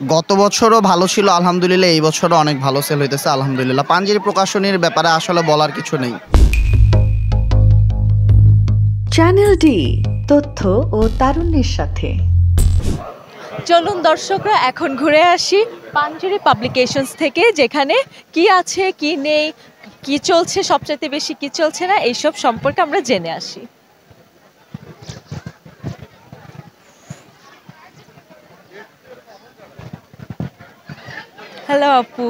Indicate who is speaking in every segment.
Speaker 1: গত বছরও ভালো ছিল আলহামদুলিল্লাহ, এই বছরও অনেক ভালো সেল হইতেছে আলহামদুলিল্লাহ। পাঞ্জেরি প্রকাশনীর ব্যাপারে আসলে বলার কিছু নেই।
Speaker 2: চ্যানেল ডি, তথ্য ও তারুণ্যের সাথে।
Speaker 3: চলুন দর্শকরা এখন ঘুরে আসি পাঞ্জেরি পাবলিকেশনস থেকে, যেখানে কি আছে কি নেই, কি চলছে সবচেয়ে বেশি, কি চলছে না, এইসব সম্পর্কে আমরা জেনে আসি। হ্যালো আপু,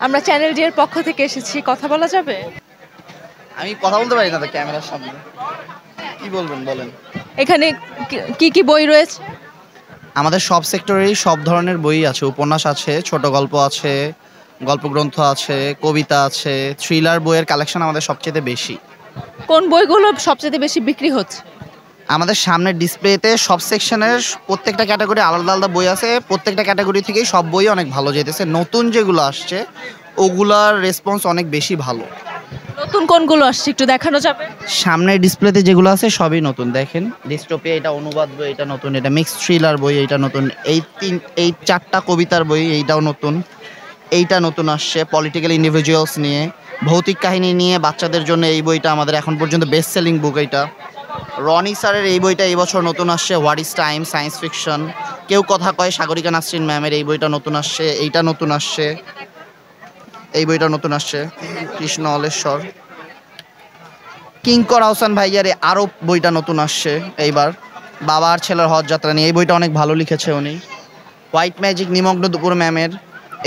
Speaker 3: আমরা চ্যানেল ডি এর পক্ষ থেকে এসেছি, কথা বলা যাবে?
Speaker 1: আমি কথা বলতে পারি না তো ক্যামেরার সামনে, কি বলবেন বলেন।
Speaker 3: এখানে কি কি বই রয়েছে?
Speaker 1: আমাদের সব সেক্টরেরই সব ধরনের বই আছে, উপন্যাস আছে, ছোট গল্প আছে, গল্পগ্রন্থ আছে, কবিতা আছে, থ্রিলার বইয়ের কালেকশন আমাদের সবচেয়ে বেশি।
Speaker 3: কোন বইগুলো সবচেয়ে বেশি বিক্রি হচ্ছে?
Speaker 1: আমাদের সামনের ডিসপ্লেতে সব সেকশনের প্রত্যেকটা ক্যাটাগরি আলাদা আলাদা বই আছে, প্রত্যেকটা ক্যাটাগরি থেকেই সব বই অনেক ভালো যেতেছে। নতুন যেগুলো আসছে ওগুলার রেসপন্স অনেক বেশি ভালো।
Speaker 3: নতুন কোনগুলো আসছে একটু দেখানো যাবে?
Speaker 1: সামনের ডিসপ্লেতে যেগুলো আছে সবই নতুন। দেখেন, ডিস্টোপিয়া এটা অনুবাদ বই, এটা নতুন, এটা মিক্স থ্রিলার বই, এইটা নতুন, এই চারটা কবিতার বই এইটাও নতুন, এইটা নতুন আসছে পলিটিক্যাল ইন্ডিভিজুয়ালস নিয়ে, ভৌতিক কাহিনী নিয়ে বাচ্চাদের জন্য এই বইটা আমাদের এখন পর্যন্ত বেস্ট সেলিং বুক। এইটা রনি স্যারের এই বইটা এই বছর নতুন আসছে, what is time, science fiction. কেউ কথা কয় সাগরিকা নাসরিন ম্যামের এই বইটা নতুন আসছে, এইটা নতুন আসছে, এই বইটা নতুন আসছে, কৃষ্ণ অলেশ্বর। কিঙ্কর আহসান ভাইয়ার আরও বইটা নতুন আসছে এইবার, বাবা আর ছেলের হজ যাত্রা নিয়ে, এই বইটা অনেক ভালো লিখেছে উনি। হোয়াইট ম্যাজিক নিমগ্ন দুপুর ম্যামের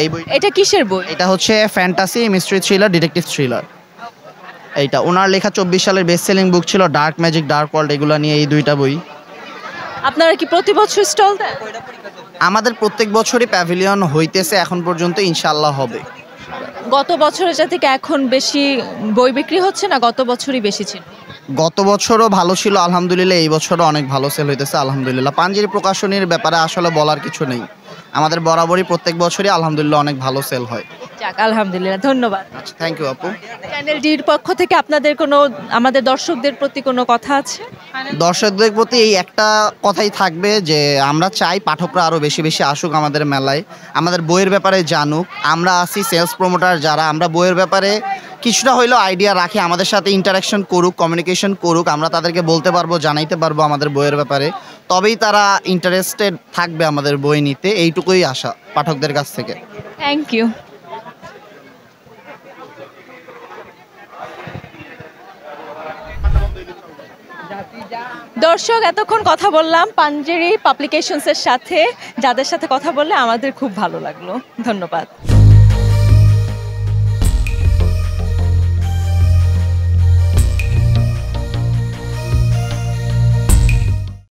Speaker 1: এই বই।
Speaker 3: এটা কিসের বই?
Speaker 1: এটা হচ্ছে fantasy, mystery thriller, detective thriller. এইটা ওনার লেখা 24 সালের বেস্ট সেলিং বুক ছিল, ডার্ক ম্যাজিক, ডার্ক ওয়ার্ল্ড, এগুলো নিয়ে এই দুইটা বই।
Speaker 3: আপনারা কি প্রতি বছর স্টল দেন?
Speaker 1: আমাদের প্রত্যেক বছরই প্যাভিলিয়ন হইতেছে, এখন পর্যন্ত ইনশাআল্লাহ হবে।
Speaker 3: গত বছরের থেকে এখন বেশি বই বিক্রি হচ্ছে না গত বছরই বেশি ছিল?
Speaker 1: গত বছরও ভালো ছিল আলহামদুলিল্লাহ, এই বছরও অনেক ভালো সেল হইতেছে আলহামদুলিল্লাহ। পাঞ্জেরি প্রকাশনীর ব্যাপারে আসলে বলার কিছু নেই, আমাদের বরাবরই প্রত্যেক বছরই আলহামদুলিল্লাহ অনেক ভালো সেল হয়।
Speaker 3: যাক আলহামদুলিল্লাহ, ধন্যবাদ।
Speaker 1: আচ্ছা, থ্যাংক ইউ আপু।
Speaker 3: চ্যানেল ডির পক্ষ থেকে আপনাদের কোনো, আমাদের দর্শকদের প্রতি কোনো কথা আছে?
Speaker 1: দর্শকদের প্রতি এই একটা কথাই থাকবে যে আমরা চাই পাঠকরা আরও বেশি বেশি আসুক আমাদের মেলায়, আমাদের বইয়ের ব্যাপারে জানুক। আমরা আছি সেলস প্রমোটার যারা, আমরা বইয়ের ব্যাপারে কিছুটা হইলেও আইডিয়া রাখি, আমাদের সাথে ইন্টারাকশন করুক, কমিউনিকেশন করুক, আমরা তাদেরকে বলতে পারবো, জানাইতে পারবো আমাদের বইয়ের ব্যাপারে, তবেই তারা ইন্টারেস্টেড থাকবে আমাদের বই নিতে। এইটুকুই আশা পাঠকদের কাছ থেকে।
Speaker 3: Thank you. দর্শক, এতক্ষণ কথা বললাম পাঞ্জেরি পাবলিকেশনসের সাথে, যাদের সাথে কথা বললে আমাদের খুব ভালো লাগলো। ধন্যবাদ।